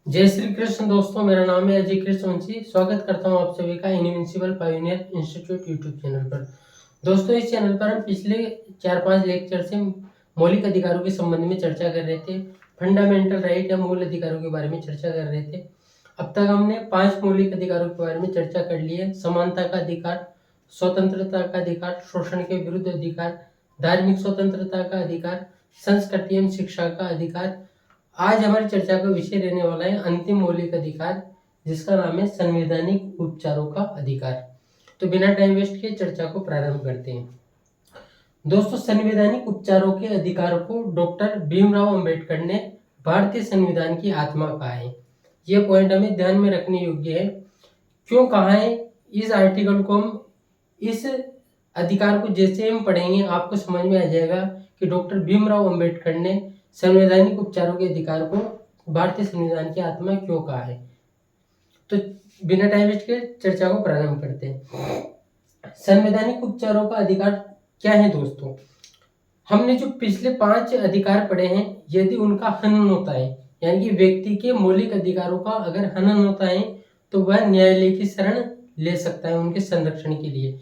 जय श्री कृष्ण दोस्तों, मेरा नाम है अजय कृष्णवंशी। स्वागत करता हूं आप सभी का invincible pioneer institute YouTube channel पर। दोस्तों, इस चैनल पर हम पिछले 4-5 लेक्चर से मौलिक अधिकारों के संबंध में चर्चा कर रहे थे। फंडामेंटल राइट या मूल अधिकारों के बारे में चर्चा कर रहे थे। अब तक हमने 5 मौलिक अधिकारों के बारे में चर्चा कर ली है। समानता का अधिकार, स्वतंत्रता का अधिकार, शोषण के विरुद्ध अधिकार, धार्मिक स्वतंत्रता का अधिकार, संस्कृति एवं शिक्षा का अधिकार। आज हमारी चर्चा का विषय रहने वाला है अंतिम मौलिक अधिकार, जिसका नाम है संवैधानिक उपचारों का अधिकार। तो बिना टाइम वेस्ट किए चर्चा को प्रारंभ करते हैं। दोस्तों, संवैधानिक उपचारों के अधिकार को डॉक्टर भीमराव अंबेडकर ने भारतीय संविधान की आत्मा कहा है। यह पॉइंट हमें ध्यान में रखने योग्य है। क्यों कहा है? इस आर्टिकल को हम इस अधिकार को जैसे हम पढ़ेंगे आपको समझ में आ जाएगा कि डॉक्टर भीमराव अंबेडकर ने संवैधानिक उपचारों के अधिकार को भारतीय संविधान की आत्मा क्यों कहा है। तो बिना टाइम वेस्ट के चर्चा को प्रारंभ करते हैं। संवैधानिक उपचारों का अधिकार क्या है दोस्तों? हमने जो पिछले 5 अधिकार पढ़े हैं, यदि उनका हनन होता है, यानी कि व्यक्ति के मौलिक अधिकारों का अगर हनन होता है, तो वह न्यायालय की शरण ले सकता है उनके संरक्षण के लिए।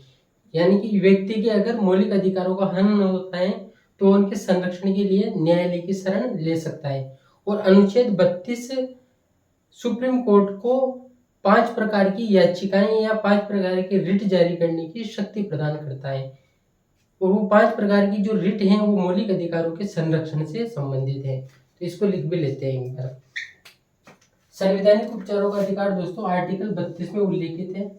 यानी कि व्यक्ति के अगर मौलिक अधिकारों का हनन होता है तो उनके संरक्षण के लिए न्यायालय की शरण ले सकता है। और अनुच्छेद 32 सुप्रीम कोर्ट को 5 प्रकार की याचिकाएं या 5 प्रकार के रिट जारी करने की शक्ति प्रदान करता है। और वो 5 प्रकार की जो रिट हैं वो मौलिक अधिकारों के संरक्षण से संबंधित है। तो इसको लिख भी लेते हैं एक बार। संवैधानिक उपचारों का अधिकार दोस्तों आर्टिकल 32 में उल्लेखित है।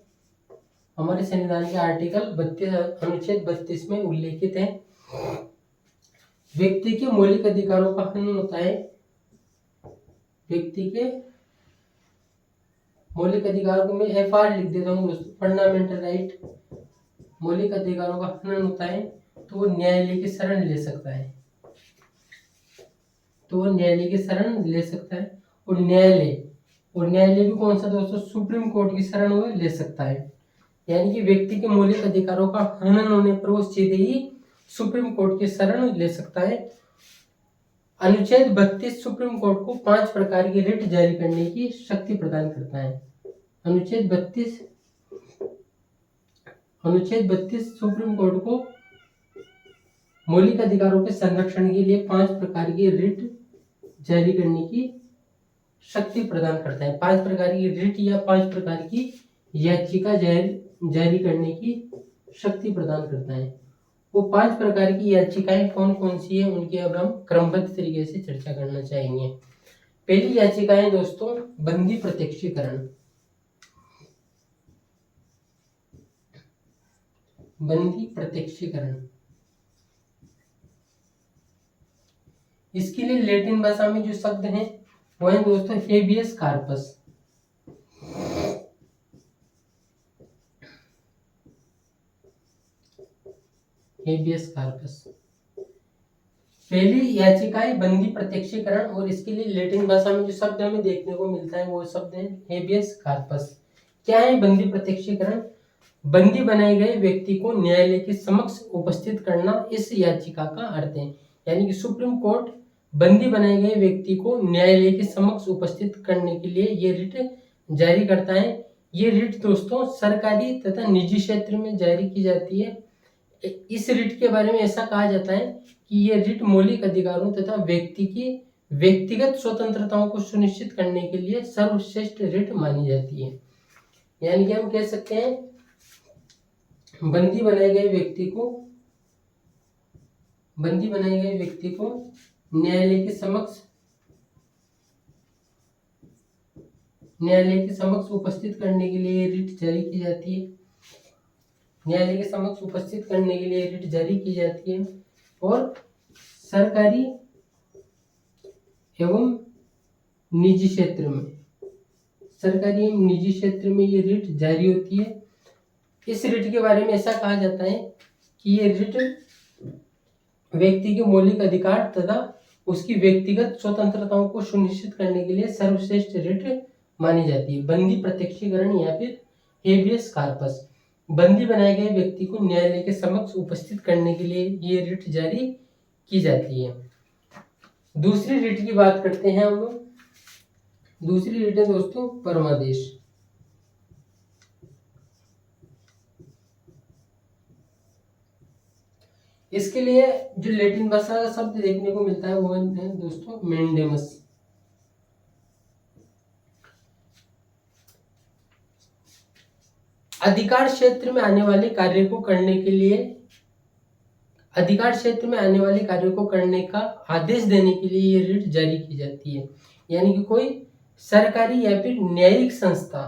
हमारे संविधान के आर्टिकल 32 अनुच्छेद 32 में उल्लेखित है। व्यक्ति के मौलिक अधिकारों का हनन होता है, व्यक्ति के मौलिक अधिकारों को मैं FR लिख देता हूँ दोस्तों, फंडामेंटल राइट। मौलिक अधिकारों का हनन होता है तो वो न्यायालय की शरण ले सकता है, और न्यायालय भी कौन सा दोस्तों? सुप्रीम कोर्ट की शरण वो ले सकता है। यानी कि व्यक्ति के मौलिक अधिकारों का हनन होने पर वो सीधे ही सुप्रीम कोर्ट की शरण ले सकता है। अनुच्छेद 32 सुप्रीम कोर्ट को 5 प्रकार की रिट जारी करने की शक्ति प्रदान करता है। अनुच्छेद 32 सुप्रीम कोर्ट को मौलिक अधिकारों के संरक्षण के लिए 5 प्रकार की रिट जारी करने की शक्ति प्रदान करता है। 5 प्रकार की रिट या 5 प्रकार की याचिका जारी करने की शक्ति प्रदान करता है। वो 5 प्रकार की याचिकाएं कौन कौन सी है उनकी अब हम क्रमबद्ध तरीके से चर्चा करना चाहेंगे। पहली याचिका है दोस्तों बंदी प्रत्यक्षीकरण। बंदी प्रत्यक्षीकरण, इसके लिए लैटिन भाषा में जो शब्द है वो है दोस्तों हेबियस कार्पस। हेबियस कार्पस पहली याचिका है बंदी प्रत्यक्षीकरण, और इसके लिए लैटिन भाषा में जो शब्द हमें देखने को मिलता है वो शब्द है हेबियस कार्पस। क्या है बंदी प्रत्यक्षीकरण? बंदी बनाए गए व्यक्ति को न्यायालय के समक्ष उपस्थित करना इस याचिका का अर्थ है। यानी कि सुप्रीम कोर्ट बंदी बनाए गए व्यक्ति को न्यायालय के समक्ष उपस्थित करने के लिए ये रिट जारी करता है। ये रिट दोस्तों सरकारी तथा निजी क्षेत्र में जारी की जाती है। इस रिट के बारे में ऐसा कहा जाता है कि ये रिट मौलिक अधिकारों तथा व्यक्ति की व्यक्तिगत स्वतंत्रताओं को सुनिश्चित करने के लिए सर्वश्रेष्ठ रिट मानी जाती है। यानी कि हम कह सकते हैं बंदी बनाए गए व्यक्ति को न्यायालय के समक्ष उपस्थित करने के लिए रिट जारी की जाती है। और सरकारी एवं निजी क्षेत्र में ये रिट जारी होती है। इस रिट के बारे में ऐसा कहा जाता है कि ये रिट व्यक्ति के मौलिक अधिकार तथा उसकी व्यक्तिगत स्वतंत्रताओं को सुनिश्चित करने के लिए सर्वश्रेष्ठ रिट मानी जाती है। बंदी प्रत्यक्षीकरण या फिर हेबियस कार्पस, बंदी बनाए गए व्यक्ति को न्यायालय के समक्ष उपस्थित करने के लिए ये रिट जारी की जाती है। दूसरी रिट की बात करते हैं हम। दूसरी रिट है दोस्तों परमादेश। इसके लिए जो लैटिन भाषा का शब्द देखने को मिलता है वो है दोस्तों मेंडेमस। अधिकार क्षेत्र में आने वाले कार्य को करने के लिए, अधिकार क्षेत्र में आने वाले कार्य को करने का आदेश देने के लिए ये रिट जारी की जाती है। यानी कि कोई सरकारी या फिर न्यायिक संस्था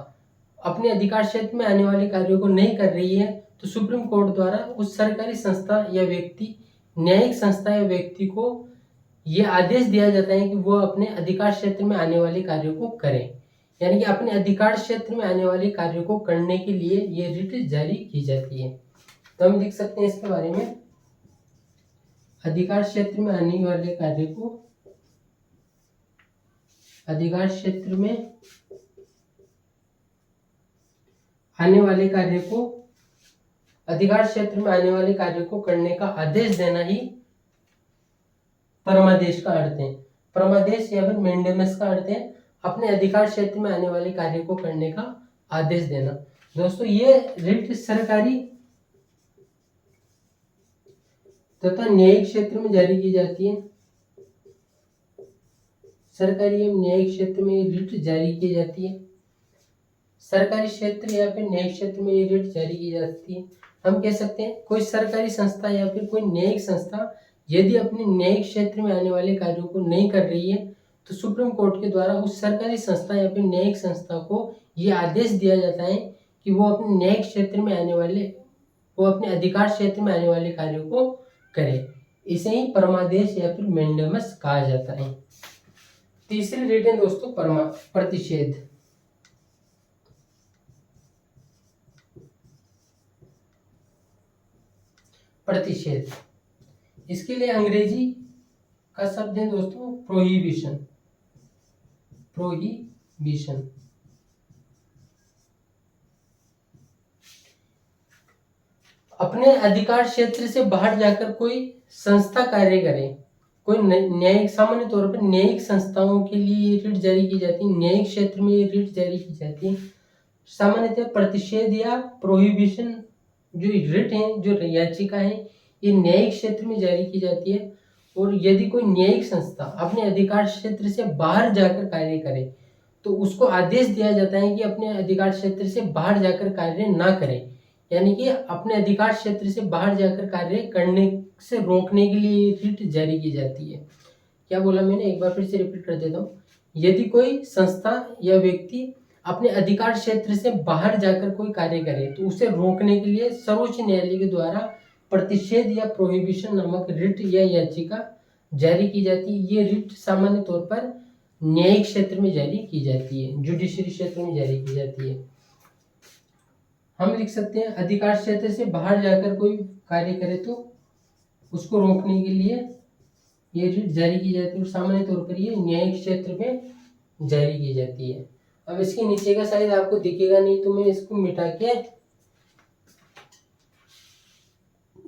अपने अधिकार क्षेत्र में आने वाले कार्यों को नहीं कर रही है तो सुप्रीम कोर्ट द्वारा उस सरकारी संस्था या व्यक्ति, न्यायिक संस्था या व्यक्ति को यह आदेश दिया जाता है कि वो अपने अधिकार क्षेत्र में आने वाले कार्यों को करें। यानी कि अपने अधिकार क्षेत्र में आने वाले कार्यों को करने के लिए ये रिट जारी की जाती है। तो हम लिख सकते हैं इसके बारे में, अधिकार क्षेत्र में आने वाले कार्य को, अधिकार क्षेत्र में आने वाले कार्य को, अधिकार क्षेत्र में आने वाले कार्य को करने का आदेश देना ही परमादेश का अर्थ है। परमादेश या फिर मेंडेमस का अर्थ है अपने अधिकार क्षेत्र में आने वाले कार्य को करने का आदेश देना। दोस्तों ये रिट सरकारी तथा न्यायिक क्षेत्र में जारी की जाती है। सरकारी एवं न्यायिक क्षेत्र में रिट जारी की जाती है। सरकारी क्षेत्र या फिर न्यायिक क्षेत्र में ये रिट जारी की जाती है। हम कह सकते हैं कोई सरकारी संस्था या फिर कोई न्यायिक संस्था यदि अपने न्यायिक क्षेत्र में आने वाले कार्यों को नहीं कर रही है तो सुप्रीम कोर्ट के द्वारा उस सरकारी संस्था या फिर न्यायिक संस्था को ये आदेश दिया जाता है कि वो अपने न्यायिक क्षेत्र में आने वाले, वो अपने अधिकार क्षेत्र में आने वाले कार्यों को करे। इसे ही परमादेश या फिर मेंडेमस कहा जाता है। तीसरी रिट है दोस्तों प्रतिषेध। प्रतिषेध, इसके लिए अंग्रेजी का शब्द है दोस्तों प्रोहिबिशन। प्रोहिबिशन अपने अधिकार क्षेत्र से बाहर जाकर कोई संस्था कार्य करे, कोई न्यायिक, सामान्य तौर पर न्यायिक संस्थाओं के लिए ये रिट जारी की जाती है, न्यायिक क्षेत्र में ये रिट जारी की जाती है। सामान्यतः प्रतिषेध या प्रोहिबिशन जो रिट है, जो याचिका है, ये न्यायिक क्षेत्र में जारी की जाती है। और यदि कोई न्यायिक संस्था अपने अधिकार क्षेत्र से बाहर जाकर कार्य करे तो उसको आदेश दिया जाता है कि अपने अधिकार क्षेत्र से बाहर जाकर कार्य ना करें। यानी कि अपने अधिकार क्षेत्र से बाहर जाकर कार्य करने से रोकने के लिए रिट जारी की जाती है। क्या बोला मैंने, एक बार फिर से रिपीट कर देता हूँ। यदि कोई संस्था या व्यक्ति अपने अधिकार क्षेत्र से बाहर जाकर कोई कार्य करे तो उसे रोकने के लिए सर्वोच्च न्यायालय के द्वारा प्रतिषेध या प्रोहिबिशन नामक रिट या याचिका जारी की जाती है। ये रिट सामान्य तौर पर न्यायिक क्षेत्र में जारी की जाती है, जुडिशरी क्षेत्र में जारी की जाती है। हम लिख सकते हैं अधिकार क्षेत्र से बाहर जाकर कोई कार्य करे तो उसको रोकने के लिए ये रिट जारी की जाती है और सामान्य तौर पर ये न्यायिक क्षेत्र में जारी की जाती है। अब इसके नीचे का शायद आपको दिखेगा नहीं तो मैं इसको मिटा के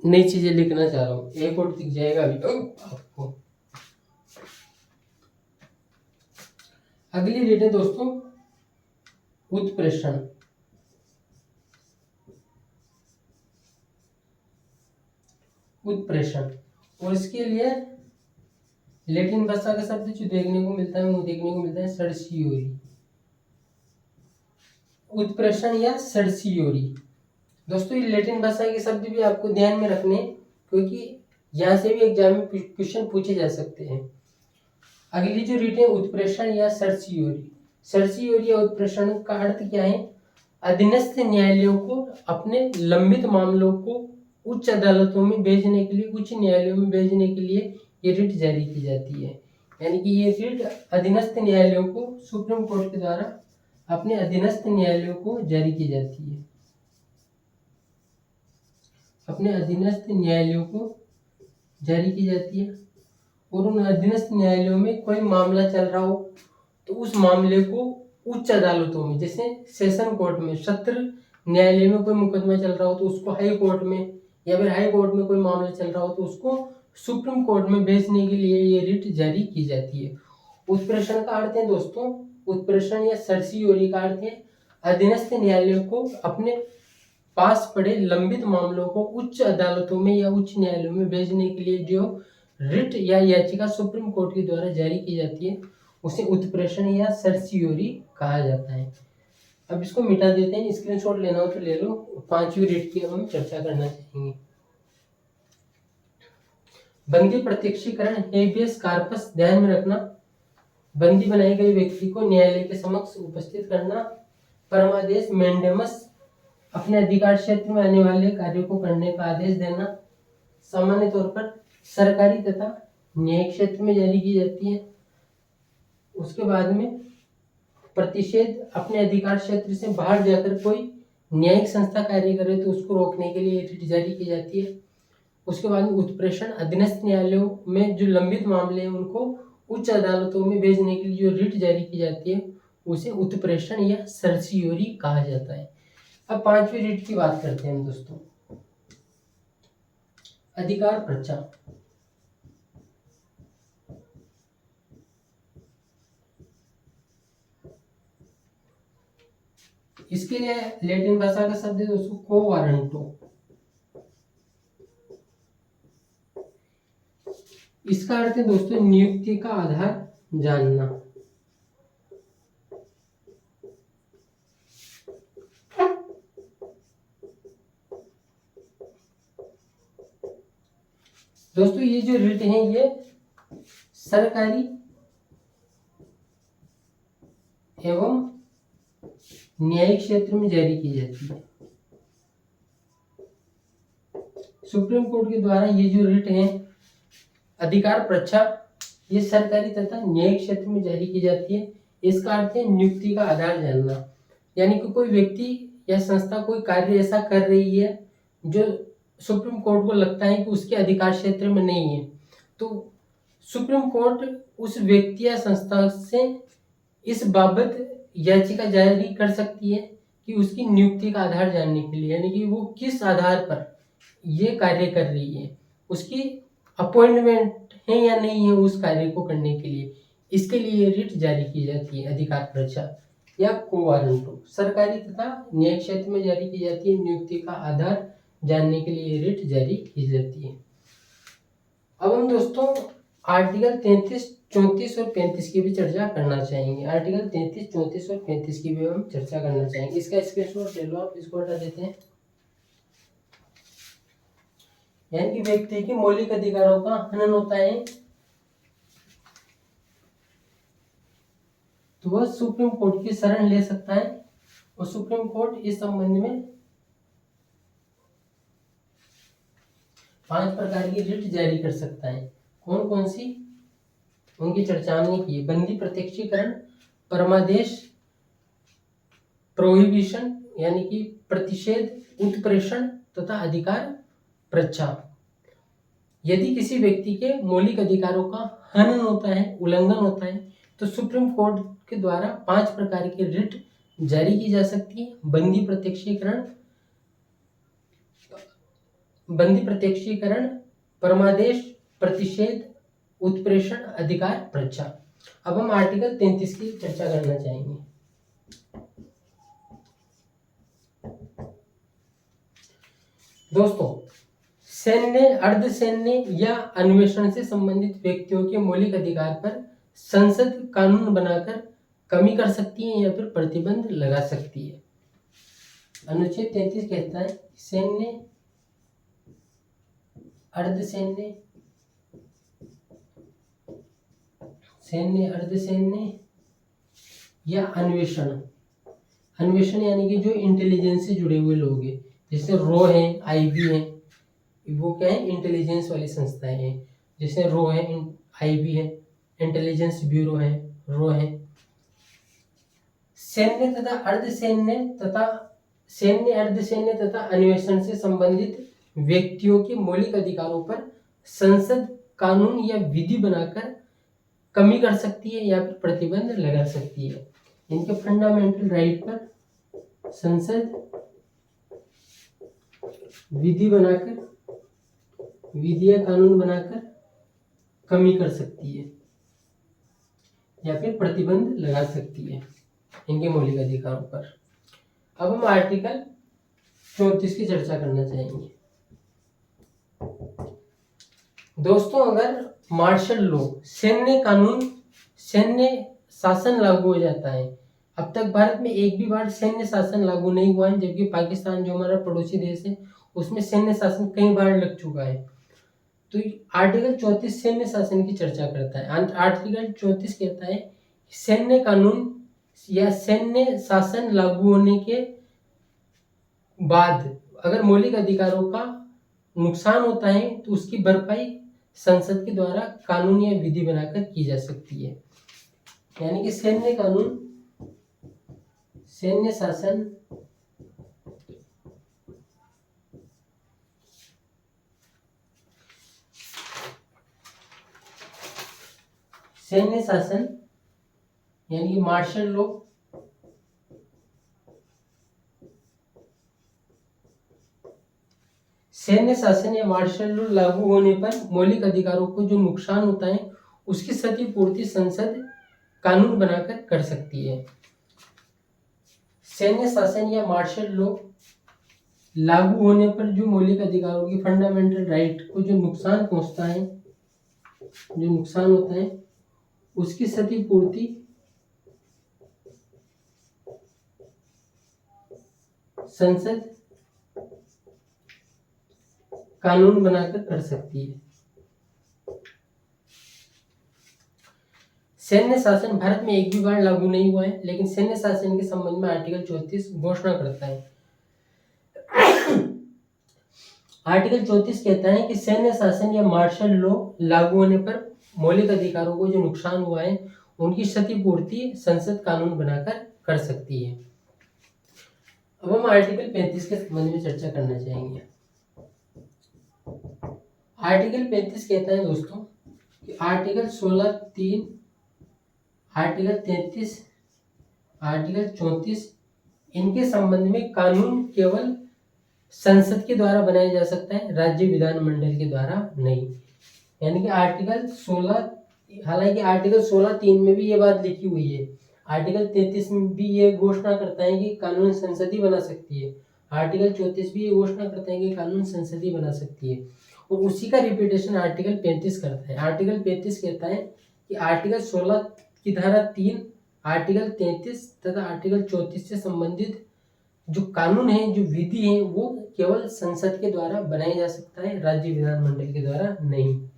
नई चीजें लिखना चाह रहा हूँ, एक और दिख जाएगा अभी आपको। अगली रिट है दोस्तों उत्प्रेषण। उत्प्रेषण, और इसके लिए लैटिन भाषा का शब्द जो देखने को मिलता है वो देखने को मिलता है सर्सियोरी। उत्प्रेषण या सर्सियोरी, दोस्तों ये लैटिन भाषा के शब्द भी आपको ध्यान में रखने क्योंकि यहाँ से भी एग्जाम में क्वेश्चन पूछे जा सकते हैं। अगली जो रिट है उत्प्रेषण या सर्सियोरी। सर्सियोरी या उत्प्रेषण का अर्थ क्या है, अधीनस्थ न्यायालयों को अपने लंबित मामलों को उच्च अदालतों में भेजने के लिए, उच्च न्यायालयों में भेजने के लिए ये रिट जारी की जाती है। यानी कि ये रिट अधीनस्थ न्यायालयों को सुप्रीम कोर्ट के द्वारा अपने अधीनस्थ न्यायालयों को जारी की जाती है, अपने अधीनस्थ न्यायालयों को जारी की जाती है। और उन अधीनस्थ न्यायालयों में कोई मामला चल रहा हो तो उस मामले को उच्च अदालतों में, जैसे सेशन कोर्ट में, सत्र न्यायालय में कोई मुकदमा चल रहा हो तो उसको हाई कोर्ट में, या फिर हाई कोर्ट में कोई मामला चल रहा हो तो उसको सुप्रीम कोर्ट में भेजने के लिए ये रिट जारी की जाती है। उत्प्रेषण का अर्थ है दोस्तों उत्प्रेषण या सर्सियोरी का अर्थ है अधीनस्थ न्यायालयों को अपने पास पड़े लंबित मामलों को उच्च अदालतों में या उच्च न्यायालयों में भेजने के लिए जो रिट या याचिका सुप्रीम कोर्ट के द्वारा जारी की जाती है उसे उत्प्रेषण या सर्सियोरी कहा जाता है। अब इसको मिटा देते हैं, स्क्रीनशॉट लेना हो तो ले लो। पांचवी रिट की अब हम चर्चा करना चाहेंगे। बंदी प्रत्यक्षीकरण हेबियस कार्पस। ध्यान में रखना, बंदी बनाए गए व्यक्ति को न्यायालय के समक्ष उपस्थित करना। परमादेश मैंडेमस, अपने अधिकार क्षेत्र में आने वाले कार्यों को करने का आदेश देना। सामान्य तौर पर सरकारी तथा न्यायिक क्षेत्र में जारी की जाती है। उसके बाद में प्रतिषेध, अपने अधिकार क्षेत्र से बाहर जाकर कोई न्यायिक संस्था कार्य करे तो उसको रोकने के लिए रिट जारी की जाती है। उसके बाद में उत्प्रेषण, अधीनस्थ न्यायालयों में जो लंबित मामले हैं उनको उच्च अदालतों में भेजने के लिए जो रिट जारी की जाती है उसे उत्प्रेषण या सर्सियोरी कहा जाता है। अब पांचवी रिट की बात करते हैं दोस्तों, अधिकार पर्चा। इसके लिए लैटिन भाषा का शब्द है दोस्तों को वारंटो। इसका अर्थ है दोस्तों नियुक्ति का आधार जानना। दोस्तों ये जो रिट है ये सरकारी एवं न्यायिक क्षेत्र में जारी की जाती है। सुप्रीम कोर्ट के द्वारा ये जो रिट है अधिकार पर्चा, ये सरकारी तथा न्यायिक क्षेत्र में जारी की जाती है। इसका अर्थ है नियुक्ति का आधार जानना, यानी कि कोई व्यक्ति या संस्था कोई कार्य ऐसा कर रही है जो सुप्रीम कोर्ट को लगता है कि उसके अधिकार क्षेत्र में नहीं है, तो सुप्रीम कोर्ट उस व्यक्ति या संस्था से इस बाबत याचिका जारी कर सकती है कि उसकी नियुक्ति का आधार जानने के लिए, यानी कि वो किस आधार पर ये कार्य कर रही है, उसकी अपॉइंटमेंट है या नहीं है उस कार्य को करने के लिए। इसके लिए रिट जारी की जाती है, अधिकार पर्चा या को वारंटो। सरकारी तथा न्यायिक क्षेत्र में जारी की जाती है। नियुक्ति का आधार जानने के लिए रिट जारी की जाती है। अब हम दोस्तों आर्टिकल 33, 34 और 35 की भी चर्चा करना चाहेंगे। आर्टिकल 33, 34 और 35 की भी हम चर्चा करना चाहेंगे। इसका स्क्रीनशॉट ले लो आप, इसको हटा देते हैं। यानी कि व्यक्ति के मौलिक अधिकारों का हनन होता है तो वह सुप्रीम कोर्ट की शरण ले सकता है और सुप्रीम कोर्ट इस संबंध में 5 प्रकार की रिट जारी कर सकता है। कौन कौन सी, उनकी चर्चा हमने की है। बंदी प्रत्यक्षीकरण, परमादेश, प्रोहिबिशन यानी कि प्रतिषेध, उत्प्रेषण तथा अधिकार पर्चा। यदि किसी व्यक्ति के मौलिक अधिकारों का हनन होता है, उल्लंघन होता है, तो सुप्रीम कोर्ट के द्वारा 5 प्रकार की रिट जारी की जा सकती है। बंदी प्रत्यक्षीकरण, परमादेश, प्रतिषेध, उत्प्रेषण, अधिकार पर्चा। अब हम आर्टिकल 33 की चर्चा करना चाहेंगे। दोस्तों सैन्य, अर्धसैन्य या अन्वेषण से संबंधित व्यक्तियों के मौलिक अधिकार पर संसद कानून बनाकर कमी कर सकती है या फिर प्रतिबंध लगा सकती है। अनुच्छेद 33 कहता है सैन्य, अर्धसैन्य, सैन्य, अर्धसैन्य या अन्वेषण। अन्वेषण यानी कि जो इंटेलिजेंस से जुड़े हुए लोग हैं, जैसे रो है, आईबी है, वो क्या है इंटेलिजेंस वाली संस्थाएं हैं। जैसे रो है, आईबी है, इंटेलिजेंस ब्यूरो है, रो है। सैन्य तथा अर्धसैन्य तथा अन्वेषण से संबंधित व्यक्तियों के मौलिक अधिकारों पर संसद कानून या विधि बनाकर कमी कर सकती है या फिर प्रतिबंध लगा सकती है। इनके फंडामेंटल राइट पर संसद विधि बनाकर, विधि या कानून बनाकर कमी कर सकती है। या फिर प्रतिबंध लगा सकती है इनके मौलिक अधिकारों पर। अब हम आर्टिकल 34 की चर्चा करना चाहेंगे। दोस्तों, अगर मार्शल लॉ, सैन्य कानून, सैन्य शासन लागू हो जाता है, अब तक भारत में एक भी बार सैन्य शासन लागू नहीं हुआ है, जबकि पाकिस्तान जो हमारा पड़ोसी देश है उसमें सैन्य शासन कई बार लग चुका है। तो आर्टिकल 34 सैन्य शासन की चर्चा करता है। आर्टिकल 34 कहता है सैन्य कानून या सैन्य शासन लागू होने के बाद अगर मौलिक अधिकारों का नुकसान होता है तो उसकी भरपाई संसद के द्वारा कानून या विधि बनाकर की जा सकती है। यानी कि सैन्य कानून, सैन्य शासन, सैन्य शासन यानी कि मार्शल लॉ, सैन्य शासन या मार्शल लॉ लागू होने पर मौलिक अधिकारों को जो नुकसान होता है उसकी क्षतिपूर्ति संसद कानून बनाकर कर सकती है। सैन्य शासन या मार्शल लॉ लागू होने पर जो मौलिक अधिकारों की फंडामेंटल राइट को जो नुकसान पहुंचता है, जो नुकसान होता है उसकी क्षतिपूर्ति संसद कानून बनाकर कर सकती है। सैन्य शासन भारत में एक भी बार लागू नहीं हुआ है, लेकिन सैन्य शासन के संबंध में आर्टिकल 34 घोषणा करता है। आर्टिकल 34 कहता है कि सैन्य शासन या मार्शल लॉ लागू होने पर मौलिक अधिकारों को जो नुकसान हुआ है उनकी क्षतिपूर्ति संसद कानून बनाकर कर सकती है। अब हम आर्टिकल 35 के संबंध में चर्चा करना चाहेंगे। आर्टिकल 35 कहता है दोस्तों कि आर्टिकल 16(3), आर्टिकल 33, आर्टिकल 34 इनके संबंध में कानून केवल संसद के द्वारा बनाया जा सकता है, राज्य विधानमंडल के द्वारा नहीं। यानी कि आर्टिकल 16, हालांकि आर्टिकल 16(3) में भी ये बात लिखी हुई है, आर्टिकल 33 में भी ये घोषणा करता है कि कानून संसद ही बना सकती है, आर्टिकल 34 भी ये घोषणा करता है कि कानून संसद ही बना सकती है, और उसी का रिपीटेशन आर्टिकल 35 करता है। आर्टिकल 35 कहता है कि आर्टिकल 16 की धारा 3, आर्टिकल 33 तथा आर्टिकल 34 से संबंधित जो कानून है, जो विधि है, वो केवल संसद के द्वारा बनाया जा सकता है, राज्य विधानमंडल के द्वारा नहीं।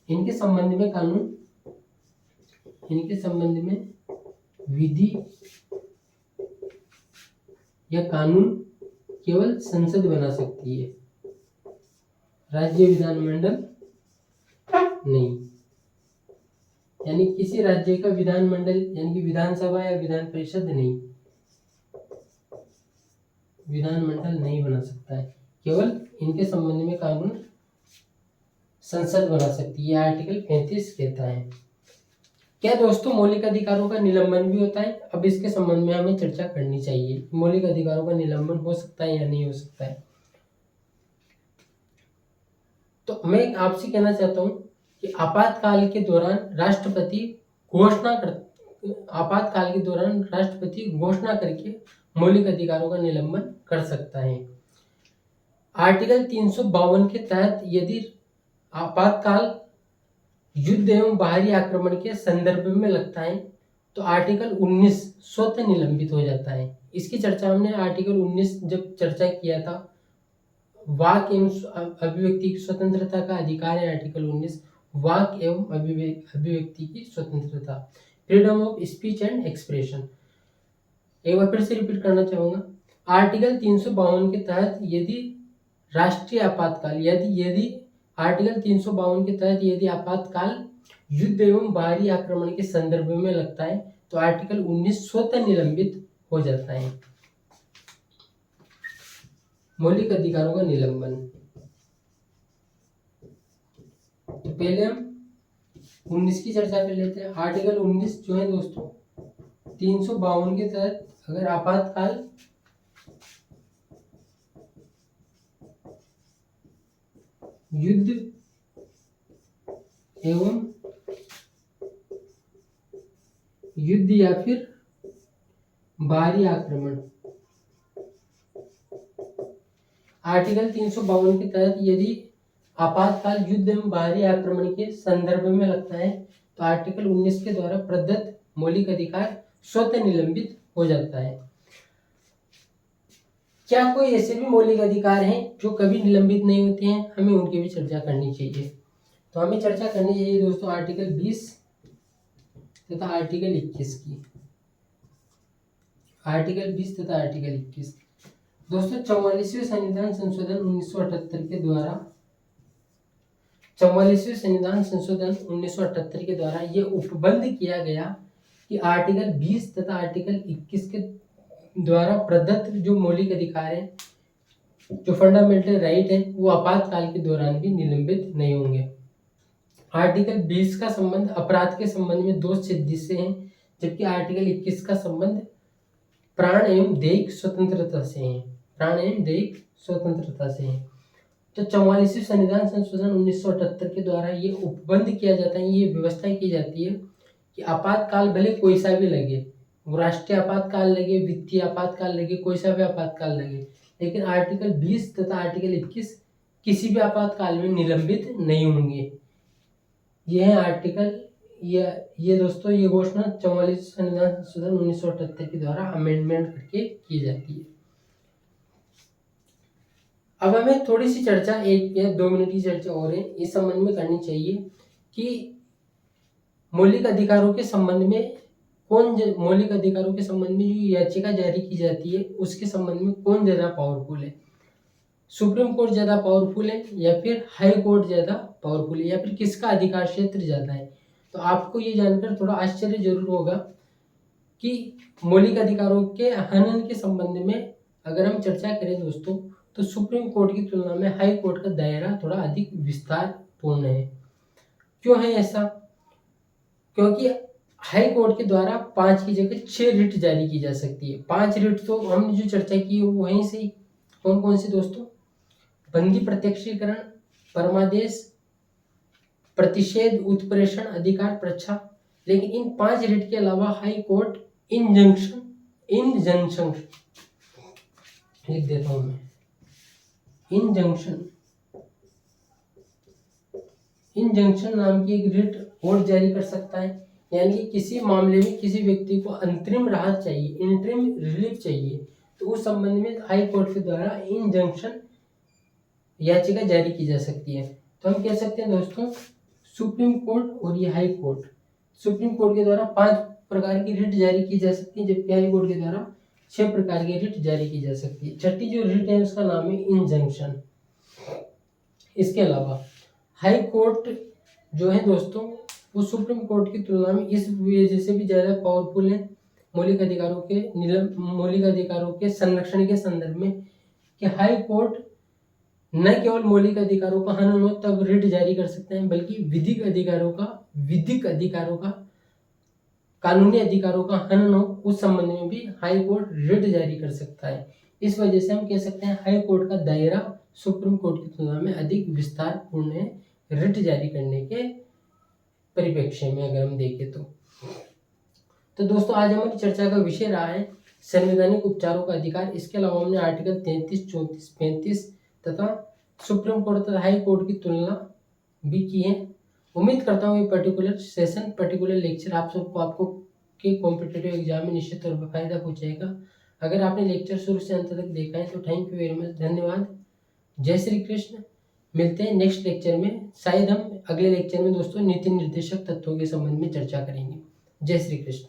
इनके संबंध में कानून, इनके संबंध में विधि या कानून केवल संसद बना सकती है, राज्य विधानमंडल नहीं। यानी किसी राज्य का विधानमंडल यानी कि विधानसभा या विधान परिषद नहीं, विधानमंडल नहीं बना सकता है, केवल इनके संबंध में कानून संसद बना सकती है, आर्टिकल 35 कहता है। क्या दोस्तों मौलिक अधिकारों का निलंबन भी होता है? अब इसके संबंध में हमें चर्चा करनी चाहिए, मौलिक अधिकारों का निलंबन हो सकता है या नहीं हो सकता है। तो मैं आपसे कहना चाहता हूं कि आपातकाल के दौरान राष्ट्रपति घोषणा करके मौलिक अधिकारों का निलंबन कर सकता है। आर्टिकल 352 के तहत यदि आपातकाल युद्ध एवं बाहरी आक्रमण के संदर्भ में लगता है तो आर्टिकल 19 स्वतः निलंबित हो जाता है। इसकी चर्चा हमने आर्टिकल 19 जब चर्चा किया था, वाक एवं अभिव्यक्ति की स्वतंत्रता का अधिकार है, आर्टिकल 19 वाक एवं अभिव्यक्ति की स्वतंत्रता, freedom of speech and expression. एक बार फिर से रिपीट करना चाहूंगा, आर्टिकल 352 के तहत यदि राष्ट्रीय आपातकाल यदि आर्टिकल 352 के तहत यदि आपातकाल युद्ध एवं बाहरी आक्रमण के संदर्भ में लगता है तो आर्टिकल 19 स्वतः निलंबित हो जाता है। मौलिक अधिकारों का निलंबन, तो पहले हम 19 की चर्चा कर लेते हैं। आर्टिकल 19 जो है दोस्तों 352 के तहत अगर आपातकाल युद्ध एवं युद्ध या फिर बाहरी आक्रमण। आर्टिकल 352 के तहत यदि आपातकाल युद्ध एवं बाहरी आक्रमण के संदर्भ में लगता है तो आर्टिकल 19 के द्वारा प्रदत्त मौलिक अधिकार स्वतः निलंबित हो जाता है। क्या कोई ऐसे भी मौलिक अधिकार हैं जो कभी निलंबित नहीं होते हैं? हमें उनकी भी चर्चा करनी चाहिए। तो हमें चर्चा करनी चाहिए दोस्तों आर्टिकल 20 तथा आर्टिकल 21 की। आर्टिकल 20 तथा आर्टिकल 21 दोस्तों 44वें संविधान संशोधन 1978 के द्वारा 44वें संविधान संशोधन 1978 के द्वारा ये उपबंध किया गया कि आर्टिकल 20 तथा आर्टिकल 21 के द्वारा प्रदत्त जो मौलिक अधिकार है, जो फंडामेंटल राइट है, वो आपातकाल के दौरान भी निलंबित नहीं होंगे। आर्टिकल 20 का संबंध अपराध के संबंध में दोष सिद्धि से है, जबकि आर्टिकल 21 का संबंध प्राण एवं दैहिक स्वतंत्रता से है। प्राण एवं दैहिक स्वतंत्रता से है। तो 44वें संविधान संशोधन 1978 के द्वारा ये उपबंध किया जाता है, ये व्यवस्था की जाती है कि आपातकाल भले कोई सा भी लगे, राष्ट्रीय आपातकाल लगे, वित्तीय आपातकाल लगे, कोई सा भी आपातकाल लगे, लेकिन आर्टिकल 20 तथा आर्टिकल 21 किसी भी आपातकाल में निलंबित नहीं होंगे। यह है आर्टिकल ये दोस्तों ये घोषणा 44 संविधान संशोधन 1978 के द्वारा अमेंडमेंट करके की जाती है। अब हमें थोड़ी सी चर्चा 1 या 2 मिनट की चर्चा और है इस संबंध में करनी चाहिए कि मौलिक अधिकारों के संबंध में मौलिक अधिकारों के संबंध में जो याचिका जारी की जाती है उसके संबंध में कौन ज्यादा पावरफुल है? सुप्रीम कोर्ट ज्यादा पावरफुल है या फिर हाई कोर्ट ज्यादा पावरफुल है या फिर किसका अधिकार क्षेत्र ज्यादा है? तो आपको ये जानकर थोड़ा आश्चर्य जरूर होगा कि मौलिक अधिकारों के हनन के संबंध में अगर हम चर्चा करें दोस्तों तो सुप्रीम कोर्ट की तुलना में हाई कोर्ट का दायरा थोड़ा अधिक विस्तार पूर्ण है। क्यों है ऐसा? क्योंकि हाई कोर्ट के द्वारा 5 की जगह 6 रिट जारी की जा सकती है। 5 रिट तो हमने जो चर्चा की है वहीं से कौन कौन सी दोस्तों? बंदी प्रत्यक्षीकरण, परमादेश, प्रतिषेध, उत्प्रेषण, अधिकार प्रच्छा। लेकिन इन 5 रिट के अलावा हाई कोर्ट इंजंक्शन लिख देता हूं मैं, इंजंक्शन नाम की एक रिट कोर्ट जारी कर सकता है। यानी कि किसी मामले में किसी व्यक्ति को अंतरिम राहत चाहिए, इंटरिम रिलीफ चाहिए, तो उस संबंध में हाई कोर्ट के द्वारा इंजंक्शन याचिका जारी की जा सकती है। तो हम कह सकते हैं दोस्तों सुप्रीम कोर्ट और ये हाई कोर्ट, सुप्रीम कोर्ट के द्वारा 5 प्रकार की रिट जारी की जा सकती है, जबकि हाई कोर्ट के द्वारा 6 प्रकार की रिट जारी की जा सकती है। छठी जो रिट है उसका नाम है इंजंक्शन। इसके अलावा हाई कोर्ट जो है दोस्तों वो सुप्रीम कोर्ट की तुलना में इस वजह से भी ज्यादा पावरफुल है मौलिक अधिकारों के संरक्षण के संदर्भ में कि हाई कोर्ट न केवल मौलिक अधिकारों का हनन हो तब रिट जारी कर सकते हैं, बल्कि विधिक अधिकारों का कानूनी अधिकारों का हनन हो उस संबंध में भी हाई कोर्ट रिट जारी कर सकता है। इस वजह से हम कह सकते हैं हाई कोर्ट का दायरा सुप्रीम कोर्ट की तुलना में अधिक विस्तार पूर्ण है रिट जारी करने के परिप्रेक्ष्य में अगर हम देखें तो दोस्तों आज हमारी चर्चा का विषय रहा है संवैधानिक उपचारों का अधिकार। इसके अलावा हमने आर्टिकल 33, 34, 35 तथा सुप्रीम कोर्ट तथा हाई कोर्ट की तुलना भी की है। उम्मीद करता हूँ ये पर्टिकुलर लेक्चर आप सबको आपको के कॉम्पिटिटिव एग्जाम में निश्चित तौर पर फायदा पहुंचाएगा। अगर आपने लेक्चर शुरू से अंत तक देखा है तो थैंक यू वेरी मच, धन्यवाद। जय श्री कृष्ण। मिलते हैं नेक्स्ट लेक्चर में। शायद हम अगले लेक्चर में दोस्तों नीति निर्देशक तत्वों के संबंध में चर्चा करेंगे। जय श्री कृष्ण।